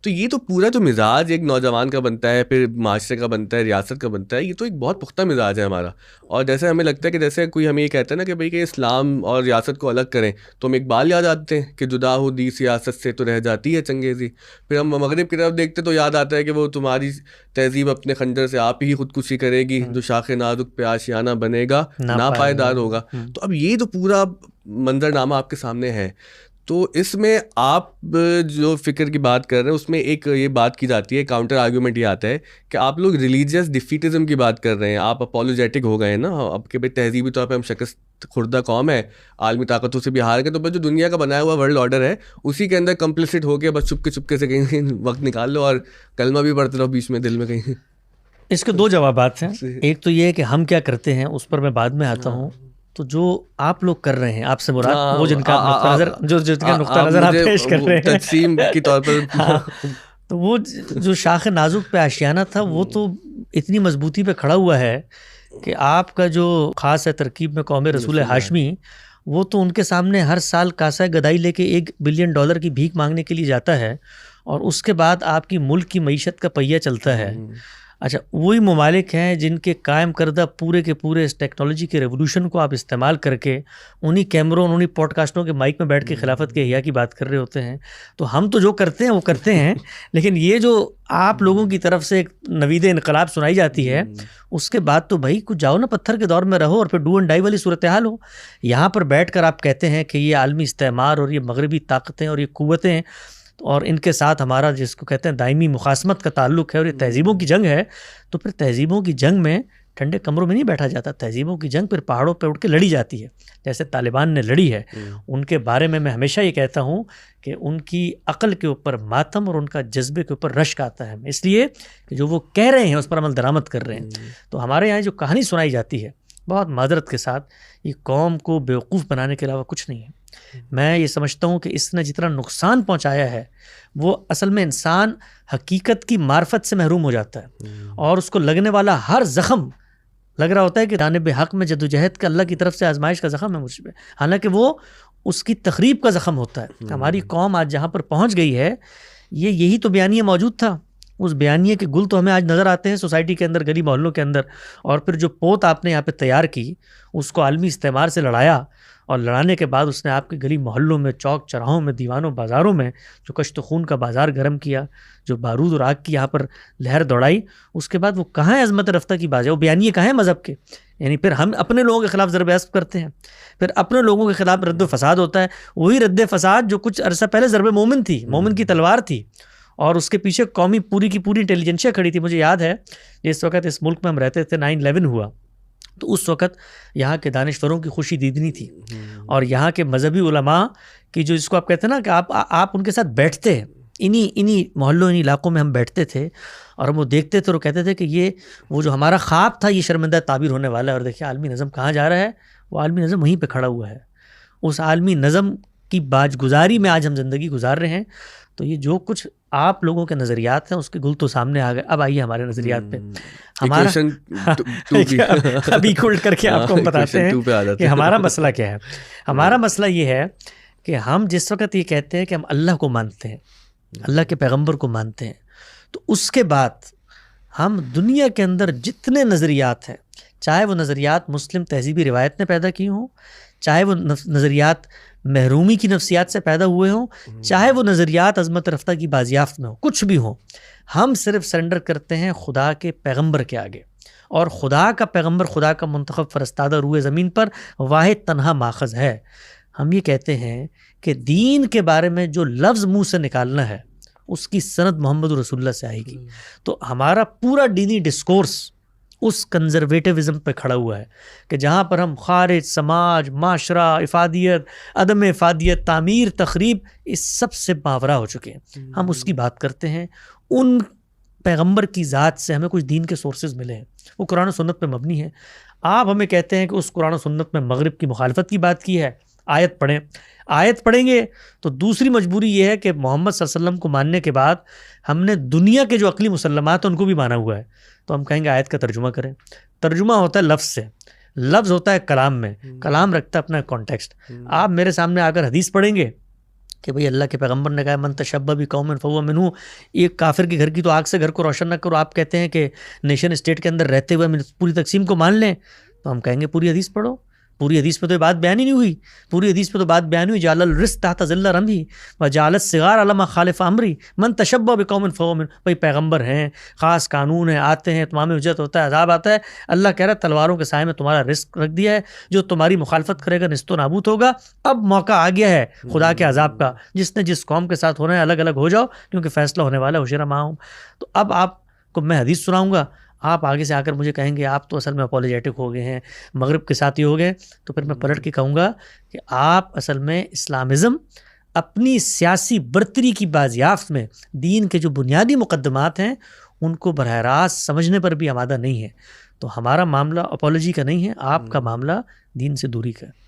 تو یہ تو پورا جو مزاج ایک نوجوان کا بنتا ہے، پھر معاشرے کا بنتا ہے، ریاست کا بنتا ہے، یہ تو ایک بہت پختہ مزاج ہے ہمارا. اور جیسے ہمیں لگتا ہے کہ جیسے کوئی ہمیں یہ کہتا ہے نا کہ بھائی کہ اسلام اور ریاست کو الگ کریں، تو ہم اقبال یاد آتے ہیں کہ جدا ہو دی سیاست سے تو رہ جاتی ہے چنگیزی. پھر ہم مغرب کی طرف دیکھتے تو یاد آتا ہے کہ وہ تمہاری تہذیب اپنے خنجر سے آپ ہی خودکشی کرے گی، جو شاخ نازک پہ آشیانہ بنے گا ناپائیدار ہوگا. تو اب یہ تو پورا منظرنامہ آپ کے سامنے ہے. تو اس میں آپ جو فکر کی بات کر رہے ہیں اس میں ایک یہ بات کی جاتی ہے، کاؤنٹر آرگیومنٹ یہ آتا ہے کہ آپ لوگ ریلیجیس ڈیفیٹزم کی بات کر رہے ہیں، آپ اپولوجیٹک ہو گئے ہیں نا اب کہ بھائی تہذیبی طور پہ ہم شکست خوردہ قوم ہے، عالمی طاقتوں سے بھی ہار گئے، تو بس جو دنیا کا بنایا ہوا ورلڈ آرڈر ہے اسی کے اندر کمپلیسٹ ہو کے بس چپکے سے کہیں وقت نکال لو اور کلمہ بھی پڑھتے رہو بیچ میں دل میں کہیں. اس کے دو جوابات ہیں. ایک تو یہ ہے کہ ہم کیا کرتے ہیں، اس پر میں بعد میں آتا ہوں. تو جو آپ لوگ کر رہے ہیں، آپ سے مراد وہ جن کا نقطہ نظر نقطہ نظر آپ پیش کر رہے ہیں تقسیم کے طور پر، تو وہ جو شاخ نازک پہ آشیانہ تھا وہ تو اتنی مضبوطی پہ کھڑا ہوا ہے کہ آپ کا جو خاص ہے ترکیب میں قوم رسول ہاشمی، وہ تو ان کے سامنے ہر سال کاسہ گدائی لے کے $1 بلین کی بھیک مانگنے کے لیے جاتا ہے، اور اس کے بعد آپ کی ملک کی معیشت کا پہیہ چلتا ہے. اچھا، وہی ممالک ہیں جن کے قائم کردہ پورے کے پورے اس ٹیکنالوجی کے ریولوشن کو آپ استعمال کر کے انہی کیمروں انہی پوڈ کاسٹوں کے مائک میں بیٹھ کے خلافت کے احیاء کی بات کر رہے ہوتے ہیں. تو ہم تو جو کرتے ہیں وہ کرتے ہیں، لیکن یہ جو آپ لوگوں کی طرف سے ایک نوید انقلاب سنائی جاتی ہے، اس کے بعد تو بھائی کچھ جاؤ نا پتھر کے دور میں رہو اور پھر ڈو اینڈ ڈائی والی صورتحال ہو. یہاں پر بیٹھ کر آپ کہتے ہیں کہ یہ عالمی استعمار اور یہ مغربی طاقتیں اور یہ قوتیں اور ان کے ساتھ ہمارا جس کو کہتے ہیں دائمی مخاصمت کا تعلق ہے اور یہ تہذیبوں کی جنگ ہے. تو پھر تہذیبوں کی جنگ میں ٹھنڈے کمروں میں نہیں بیٹھا جاتا، تہذیبوں کی جنگ پھر پہاڑوں پہ اٹھ کے لڑی جاتی ہے، جیسے طالبان نے لڑی ہے. ان کے بارے میں ہمیشہ یہ کہتا ہوں کہ ان کی عقل کے اوپر ماتم اور ان کا جذبے کے اوپر رشک آتا ہے، اس لیے کہ جو وہ کہہ رہے ہیں اس پر عمل درآمد کر رہے ہیں. تو ہمارے یہاں جو کہانی سنائی جاتی ہے بہت معذرت کے ساتھ، یہ قوم کو بیوقوف بنانے کے علاوہ کچھ نہیں ہے. میں یہ سمجھتا ہوں کہ اس نے جتنا نقصان پہنچایا ہے وہ اصل میں انسان حقیقت کی معرفت سے محروم ہو جاتا ہے، اور اس کو لگنے والا ہر زخم لگ رہا ہوتا ہے کہ جانب حق میں جدوجہد کا اللہ کی طرف سے آزمائش کا زخم ہے مجھ پہ، حالانکہ وہ اس کی تخریب کا زخم ہوتا ہے. ہماری قوم آج جہاں پر پہنچ گئی ہے، یہی تو بیانیہ موجود تھا. اس بیانیے کے گل تو ہمیں آج نظر آتے ہیں سوسائٹی کے اندر، گلی محلوں کے اندر. اور پھر جو پوت آپ نے یہاں پہ تیار کی، اس کو عالمی استعمار سے لڑایا، اور لڑانے کے بعد اس نے آپ کے گلی محلوں میں، چوک چراہوں میں، دیوانوں بازاروں میں جو کشت و خون کا بازار گرم کیا، جو بارود اور آگ کی یہاں پر لہر دوڑائی، اس کے بعد وہ کہاں ہے عظمت رفتہ کی بات ہے؟ وہ بیانیے کہاں ہیں مذہب کے؟ یعنی پھر ہم اپنے لوگوں کے خلاف ضرب اسب کرتے ہیں، پھر اپنے لوگوں کے خلاف رد و فساد ہوتا ہے. وہی رد فساد جو کچھ عرصہ پہلے ضرب مومن تھی، مومن کی تلوار تھی، اور اس کے پیچھے قومی پوری کی پوری انٹیلیجنسیا کھڑی تھی. مجھے یاد ہے جس وقت اس ملک میں ہم رہتے تھے 9/11 ہوا، تو اس وقت یہاں کے دانشوروں کی خوشی دیدنی تھی، اور یہاں کے مذہبی علماء کی جو جس کو آپ کہتے ہیں نا کہ آپ ان کے ساتھ بیٹھتے ہیں، انہی محلوں انہی علاقوں میں ہم بیٹھتے تھے، اور ہم وہ دیکھتے تھے اور کہتے تھے کہ وہ جو ہمارا خواب تھا یہ شرمندہ تعبیر ہونے والا ہے. اور دیکھیے عالمی نظم کہاں جا رہا ہے، وہ عالمی نظم وہیں پہ کھڑا ہوا ہے. اس عالمی نظم کی باج گزاری میں آج ہم زندگی گزار رہے ہیں. تو یہ جو کچھ آپ لوگوں کے نظریات ہیں اس کے گل تو سامنے آ گئے. اب آئیے ہمارے نظریات پہ. ہمارا ابھی الٹ کر کے آپ کو بتاتے ہیں کہ ہمارا مسئلہ کیا ہے. ہمارا مسئلہ یہ ہے کہ ہم جس وقت یہ کہتے ہیں کہ ہم اللہ کو مانتے ہیں، اللہ کے پیغمبر کو مانتے ہیں، تو اس کے بعد ہم دنیا کے اندر جتنے نظریات ہیں، چاہے وہ نظریات مسلم تہذیبی روایت نے پیدا کی ہوں، چاہے وہ نظریات محرومی کی نفسیات سے پیدا ہوئے ہوں، چاہے وہ نظریات عظمت رفتہ کی بازیافت میں ہوں، کچھ بھی ہوں، ہم صرف سرنڈر کرتے ہیں خدا کے پیغمبر کے آگے. اور خدا کا پیغمبر، خدا کا منتخب فرستادہ روئے زمین پر واحد تنہا ماخذ ہے. ہم یہ کہتے ہیں کہ دین کے بارے میں جو لفظ منہ سے نکالنا ہے اس کی سند محمد رسول اللہ سے آئے گی. تو ہمارا پورا دینی ڈسکورس اس کنزرویٹیوزم پہ کھڑا ہوا ہے کہ جہاں پر ہم خارج، سماج، معاشرہ، افادیت، عدم افادیت، تعمیر، تخریب، اس سب سے باورہ ہو چکے ہیں. ہم اس کی بات کرتے ہیں. ان پیغمبر کی ذات سے ہمیں کچھ دین کے سورسز ملے ہیں، وہ قرآن و سنت پہ مبنی ہے. آپ ہمیں کہتے ہیں کہ اس قرآن و سنت میں مغرب کی مخالفت کی بات کی ہے، آیت پڑھیں. آیت پڑھیں گے تو دوسری مجبوری یہ ہے کہ محمد صلی اللہ علیہ وسلم کو ماننے کے بعد ہم نے دنیا کے جو عقلی مسلمات ہیں ان کو بھی مانا ہوا ہے. تو ہم کہیں گے آیت کا ترجمہ کریں. ترجمہ ہوتا ہے لفظ سے، لفظ ہوتا ہے کلام میں، کلام رکھتا ہے اپنا کانٹیکسٹ. آپ میرے سامنے آ کر حدیث پڑھیں گے کہ بھئی اللہ کے پیغمبر نے کہا من تشبہ بقوم فہو منہ، ایک کافر کے گھر کی تو آگ سے گھر کو روشن نہ کرو، آپ کہتے ہیں کہ نیشن اسٹیٹ کے اندر رہتے ہوئے پوری تقسیم کو مان لیں، تو ہم کہیں گے پوری حدیث پڑھو، پوری حدیث میں تو یہ بات بیان ہی نہیں ہوئی، پوری حدیث میں تو بات بیان ہوئی جعل الرزق تحت ظل رمحی وجعل الصغار علی ما خالف امری من تشبہ بقوم فہو منہ۔ بھئی پیغمبر ہیں، خاص قانون ہیں، آتے ہیں، تمام حجت ہوتا ہے، عذاب آتا ہے، اللہ کہہ رہا ہے تلواروں کے سائے میں تمہارا رزق رکھ دیا ہے، جو تمہاری مخالفت کرے گا نیست و نابود ہوگا۔ اب موقع آ گیا ہے خدا کے عذاب کا، جس نے جس قوم کے ساتھ ہونا ہے الگ الگ ہو جاؤ، کیونکہ فیصلہ ہونے والا ہے حشر معہم۔ تو اب آپ کو میں حدیث سناؤں گا، آپ آگے سے آ کر مجھے کہیں گے آپ تو اصل میں اپولوجیٹک ہو گئے ہیں، مغرب کے ساتھی ہو گئے، تو پھر میں پلٹ کے کہوں گا کہ آپ اصل میں اسلامزم اپنی سیاسی برتری کی بازیافت میں دین کے جو بنیادی مقدمات ہیں ان کو براہ راست سمجھنے پر بھی آمادہ نہیں ہے۔ تو ہمارا معاملہ اپولوجی کا نہیں ہے، آپ کا معاملہ دین سے دوری کا ہے۔